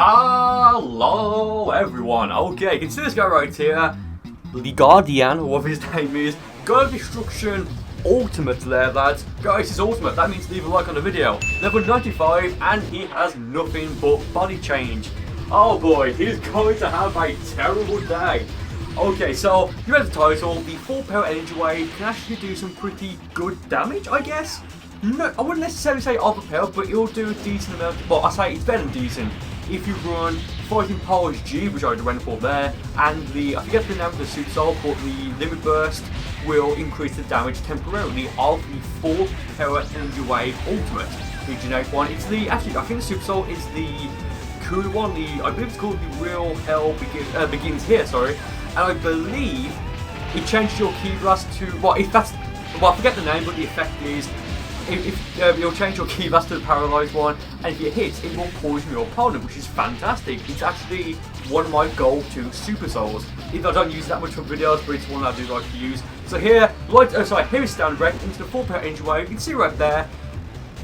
Hello everyone. Okay, you can see this guy right here, the Guardian, or whatever his name is. God of Destruction Ultimate there, lads. Guys, it's ultimate. That means leave a like on the video. Level 95, and he has nothing but body change. Oh boy, he's going to have a terrible day. Okay, so you read the title. The full power energy wave can actually do some pretty good damage, I guess. No, I wouldn't necessarily say overpowered, but it'll do a decent amount. Well, I say it's better than decent if you run Fighting Powers G, which I went for there, and I forget the name of the Super Soul, but the Limit Burst will increase the damage temporarily of the full power energy wave ultimate. The generic one. It's actually I think the Super Soul is the cooler one. I believe it's called the Real Hell Begins Here. Sorry, and I believe it changes your Ki Blast to I forget the name, but the effect is. You'll change your Ki Blast to the Paralysed one, and if you hit, it will poison your opponent, which is fantastic. It's actually one of my go-to Super Souls. Even though I don't use it that much for videos, but it's one I do like to use. So here, here is Standard Break into the full power energy wave. You can see right there.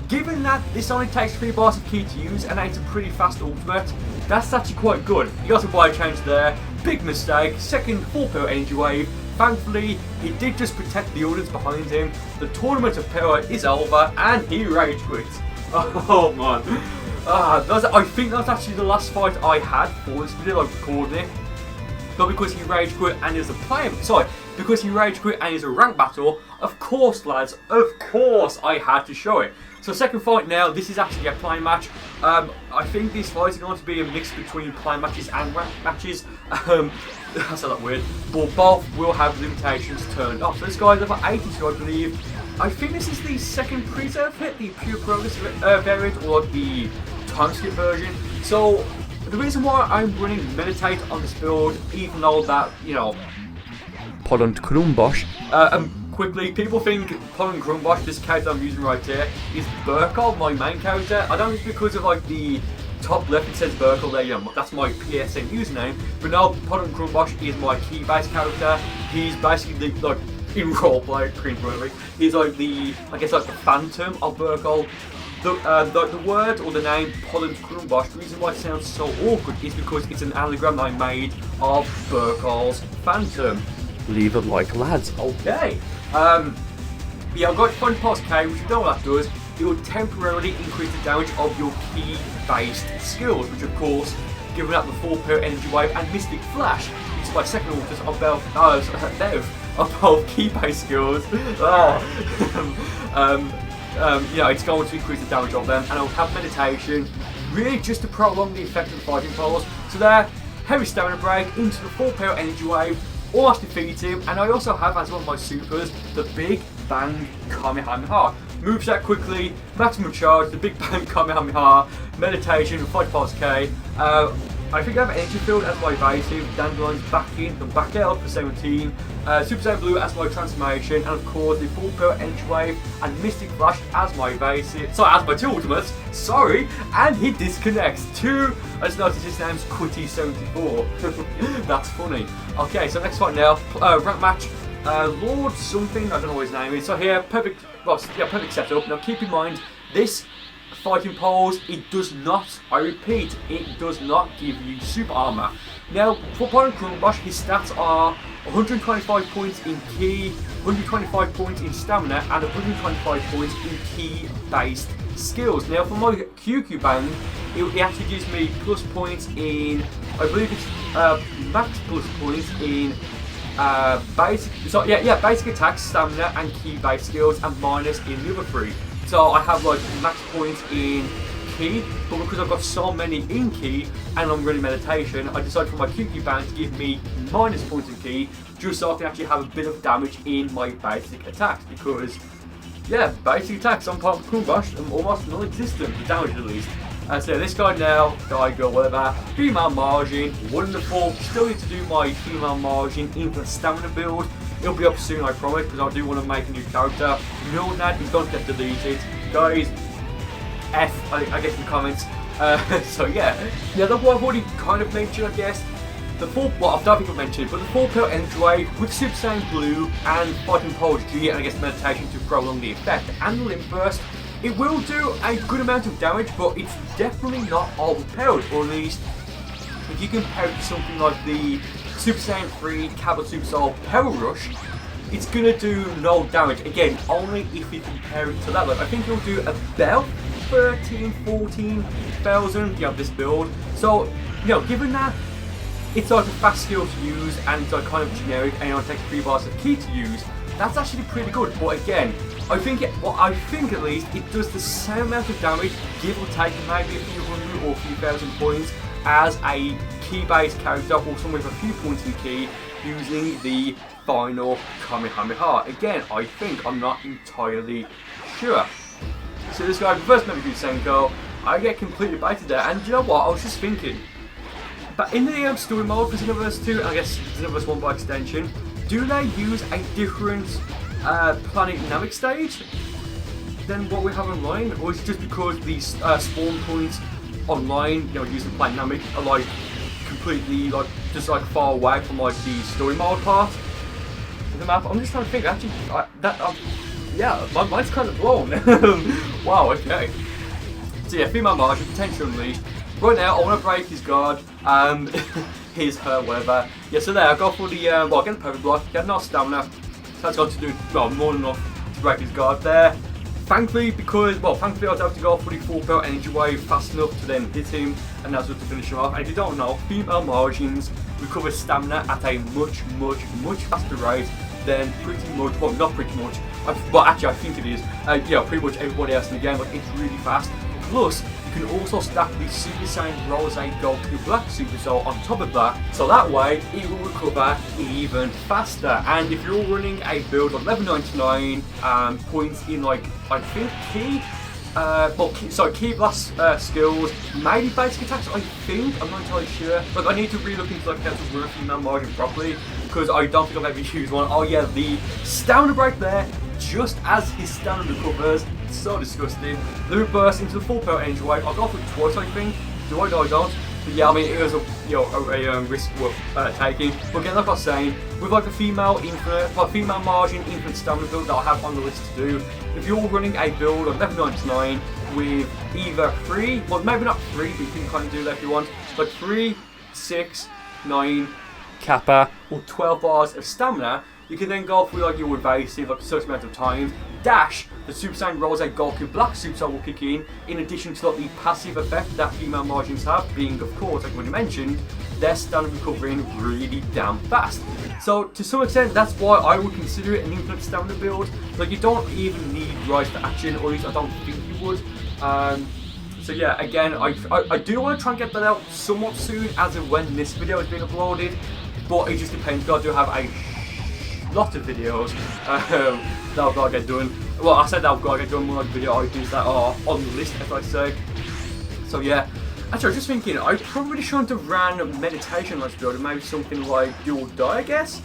Given that this only takes 3 bars of Ki to use, and it's a pretty fast ultimate, that's actually quite good. You got a wide change there. Big mistake. Second full power energy wave. Thankfully, he did just protect the audience behind him. The tournament of power is over, and he rage quits. Oh man. I think that's actually the last fight I had for this video, like recording it. But because he rage quit and is because he rage quit and is a rank battle, of course lads, of course I had to show it. So second fight now, this is actually a play match. I think this fight is going to be a mix between play matches and rank matches. That's not that weird, but both will have limitations turned off. So this guy's level 82, I believe. I think this is the second preserve hit, the pure progress variant, or the time skip version. So the reason why I'm running Meditate on this build, even though that, Pardon, Krumbosh. Quickly, people think Pardon Krumbosh, this character I'm using right here, is Burcol, my main character. I don't think it's because of the top left it says Burcol there, that's my PSN username. But no, Pardon Krumbosh is my key-based character. He's basically in roleplay, cringeworthy. He's the phantom of Burcol. The word or the name Pardon Krumbosh, the reason why it sounds so awkward is because it's an anagram I made of Burcol's phantom. Leave a like, lads. Okay. Yeah, I've got Fun Pass K, which you know what that does. It will temporarily increase the damage of your Ki-based skills, which of course, given up the full power energy wave and Mystic Flash, it's my second orders of both Ki-based skills. It's going to increase the damage of them, and I'll have meditation, really just to prolong the effect of the fighting poles. So there, heavy stamina break into the full power energy wave. Almost defeat him, and I also have as one of my supers the Big Bang Kamehameha. Moves that quickly, maximum charge, the Big Bang Kamehameha, meditation, 5 past K. I think I have Energy Field as my evasive, Dandelion's back in and back out for 17, Super Saiyan Blue as my transformation, and of course the full power energy wave and Mystic Flash as my evasive. Sorry, as my 2 ultimates. Sorry, and he disconnects. I just noticed his name's Quitty74. That's funny. Okay, so next fight now, rank match. Lord something, I don't know what his name is. So here, perfect setup. Now keep in mind, this fighting pose, it does not, I repeat, it does not give you super armor. Now, for Pardon Krumbosh, his stats are 125 points in Ki, 125 points in stamina, and 125 points in Ki-based skills. Now, for my QQ band, it actually gives me plus points in, I believe it's max plus points in basic attacks, stamina, and Ki-based skills, and minus in the other 3. So I have max points in Ki, but because I've got so many in Ki and I'm running meditation, I decided for my QQ band to give me minus points in Ki, just so I can actually have a bit of damage in my basic attacks. Because, basic attacks on part of Krumbosh are almost non-existent, the damage at least. And so this guy now, guy, girl, whatever, female margin, wonderful. Still need to do my female margin into the stamina build. It'll be up soon, I promise, because I do want to make a new character. Milnad is going to get deleted. Guys, F, I guess in the comments. So yeah, that's what I've already kind of mentioned, I guess. The full, I don't think I've mentioned it, but the full power energy wave with Super Saiyan Blue and Fighting Powers G, and I guess meditation to prolong the effect, and the Limit Burst, it will do a good amount of damage, but it's definitely not overpowered, or at least if you compare it to something like the Super Saiyan 3 Cabal Super Soul Power Rush, it's gonna do no damage. Again, only if you compare it to that. Like, I think it'll do about 14,000, this build. So, given that it's like a fast skill to use and it's like kind of generic and it takes 3 bars of key to use, that's actually pretty good. But again, I think at least it does the same amount of damage, give or take maybe a few hundred or a few thousand points, as a key-based character or someone with a few points in key using the final Kamehameha. Again, I think, I'm not entirely sure. So this guy first met me with Senko, I get completely baited there, and you know what, I was just thinking, but in the story mode for Xenoverse 2, and I guess Xenoverse 1 by extension, do they use a different planet dynamic stage than what we have online, or is it just because these spawn points online, using planet dynamic are like completely just far away from like the story mode part of the map? I'm just trying to think. Actually, yeah, my mind's kind of blown. Wow. Okay. So yeah, female margin potential unleashed. Right now, I want to break his guard. His, her, whatever. Yeah. So there, I go for the get the perfect block. Get no stamina. So that's got to do more than enough to break his guard there. Thankfully, I was able to go for the full power energy wave fast enough to then hit him, and that's what to finish him off. And if you don't know, female margins recover stamina at a much faster rate than pretty much, well, not pretty much, but actually I think it is, pretty much everybody else in the game. Like, it's really fast. Plus, you can also stack the Super Saiyan Rose Goku Black Super Soul on top of that, so that way it will recover even faster. And if you're running a build of level 99 points in I think key blast skills, maybe basic attacks, I think, I'm not entirely sure. I need to re-look into how to run a female margin properly, because I don't think I've ever used one. Oh yeah, the stamina break there, just as his stamina recovers. It's so disgusting. The burst into the full power energy wave. I'll go for it twice, I think. Do I? No, I don't. But yeah, I mean, it was a risk worth taking. But again, like I was saying, with the female margin infinite stamina build that I have on the list to do, if you're running a build of level 99 with either 3, well maybe not 3, but you can kind of do that if you want, 3, 6, 9, Kappa, or 12 bars of stamina, you can then go through your evasive a certain amount of times, dash, the Super Saiyan Rose Goku Black Super Soul will kick in addition to the passive effect that female margins have, being of course, like we mentioned, their stamina recovering really damn fast. So to some extent, that's why I would consider it an infinite stamina build. You don't even need rise to action, or at least I don't think you would. So yeah, again, I do want to try and get that out somewhat soon, as of when this video is being uploaded, but it just depends, because I do have a lot of videos that I've got to get done. Well, I said that I've got to get done, more video ideas that are on the list, if I say. So yeah, actually I was just thinking, I probably shouldn't have ran meditation last build, maybe something like Do or Die, I guess?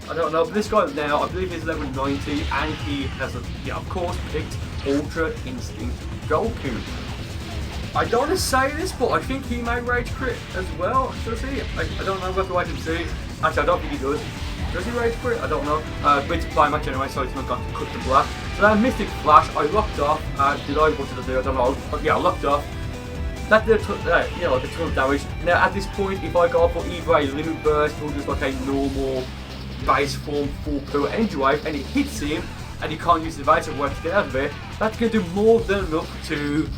I don't know, but this guy now, I believe he's level 90, and he has, of course, picked Ultra Instinct Goku. I don't want to say this, but I think he may rage crit as well, does he? I don't know, whether I can see. Actually, I don't think he does. Does he rage crit? I don't know. But it's a fly match anyway, so it's not got to cut the black. So that Mystic Flash, I locked off. What did I do? I don't know. Yeah, I locked off. That did a ton of damage. Now, at this point, if I go for either a Limit Burst or just a normal base form full power energy wave, and it hits him, and he can't use the evasive wave to get out of it, that's going to do more than enough to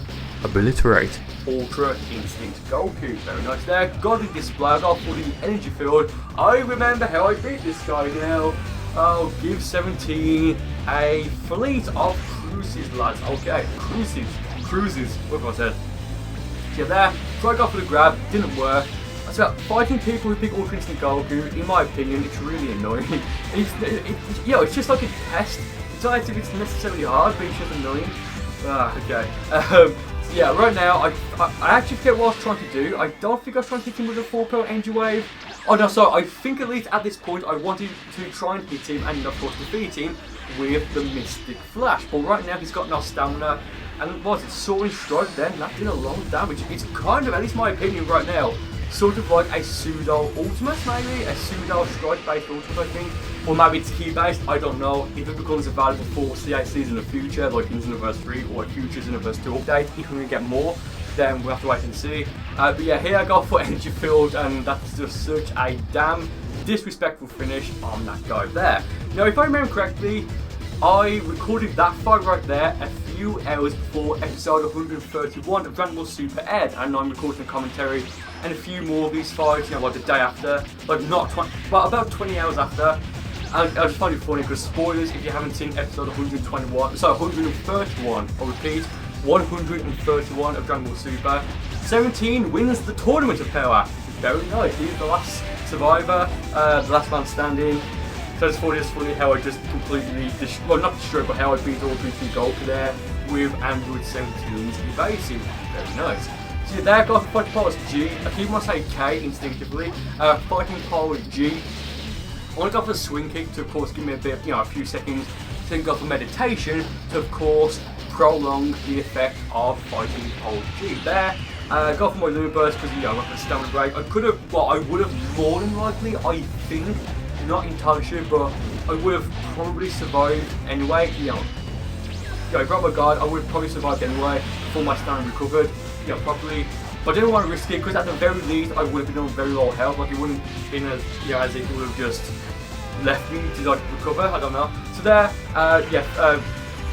obliterate Ultra Instinct Goku. Very nice there. Got the display, I got for the energy field. I remember how I beat this guy now. I'll give 17 a fleet of cruises, lads. Okay, cruises, whatever I said. So there, so I got for the grab, didn't work. That's about fighting people who pick Ultra Instinct Goku, in my opinion, it's really annoying. It's just like a test. It's not as if it's necessarily hard, but it's just annoying. Okay. Yeah, right now, I actually forget what I was trying to do. I don't think I was trying to hit him with a full power energy wave. Oh no, sorry, I think at least at this point I wanted to try and hit him and of course defeat him with the Mystic Flash. But right now he's got no stamina, and what, it's Soaring Strike then, that did a lot of damage. It's kind of, at least my opinion right now, sort of like a pseudo ultimate, maybe a pseudo strike based ultimate, I think, or maybe it's key based. I don't know if it becomes available for CACs in the future, like in Xenoverse 3 or a future Xenoverse 2 update. If we're gonna get more, then we'll have to wait and see. But yeah, here I go for energy field, and that's just such a damn disrespectful finish on that guy there. Now, if I remember correctly, I recorded that fight right there a few hours before episode 131 of Dragon Ball Super aired, and I'm recording a commentary and a few more of these fights, you know, like the day after, like not 20, but about 20 hours after. And I just find it funny because spoilers, if you haven't seen episode 121, sorry, 131, I'll repeat, 131 of Dragon Ball Super. 17 wins the Tournament of Power. Very nice. He's the last survivor, the last man standing. So it's funny how I just completely, well, not destroyed, but how I beat all 3 gold there with Android 17's evasive. Very nice. So yeah, there, guys, fighting power is G. I keep on saying K instinctively. Fighting power is G. I want to go for a swing kick to, of course, give me a bit, a few seconds. Then go for meditation to, of course, prolong the effect of fighting power G. There. Go for my Lunar Burst because, I'm not going to stamina break. I could have, well, I would have more than likely, I think, not entirely sure, but I would have probably survived anyway. I grabbed my guard, I would have probably survived anyway before my stamina recovered, properly. But I didn't want to risk it because at the very least I would have been on very low health. Like it wouldn't have been as, as if it would have just left me to like recover. I don't know. So there,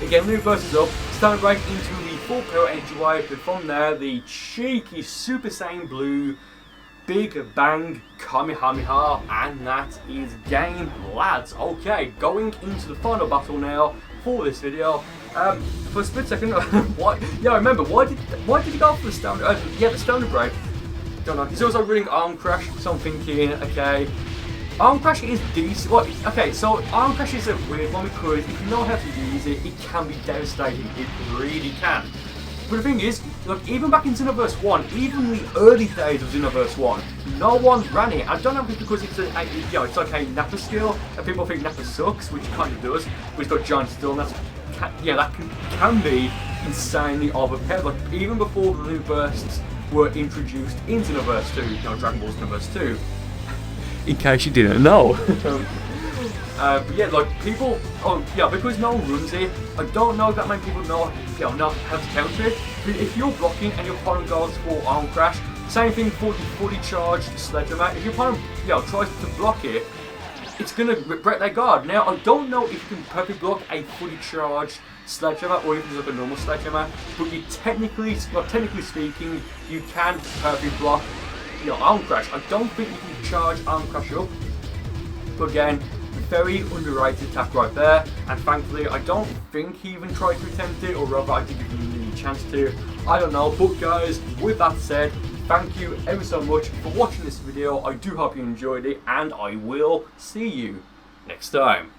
again, Lunar Burst is up. Stamina break into the full power energy wave. And from there, the cheeky Super Saiyan Blue Big Bang Kamehameha, and that is game, lads. Okay, going into the final battle now for this video. For a split second, what? Yeah, I remember. Why did you go for the stamina? The stamina break. Don't know. He's also running arm crash, so I'm thinking, okay, arm crash is decent. Well, okay, so arm crash is a weird one because if you know how to use it, it can be devastating. It really can. But the thing is, look, even back in Xenoverse 1, even the early days of Xenoverse 1, no one ran it. I don't know if it's because it's it's like a Nappa skill, and people think Nappa sucks, which it kind of does, but it's got giant still, and that's, that can be insanely overpowered. Like, even before the Lunar Bursts were introduced in Xenoverse 2, Dragon Ball Xenoverse 2. In case you didn't know. But yeah, like people, because no one runs it, I don't know that many people know, how to counter it. But if you're blocking and your opponent goes for arm crash, same thing for the fully charged sledgehammer. If your opponent, tries to block it, it's gonna break their guard. Now, I don't know if you can perfectly block a fully charged sledgehammer or even like a normal sledgehammer, but you technically speaking, you can perfectly block, arm crash. I don't think you can charge arm crash up, but again, very underrated attack right there, and thankfully I don't think he even tried to attempt it, or rather I didn't give him the chance to. I don't know, but guys, with that said, thank you ever so much for watching this video. I do hope you enjoyed it, and I will see you next time.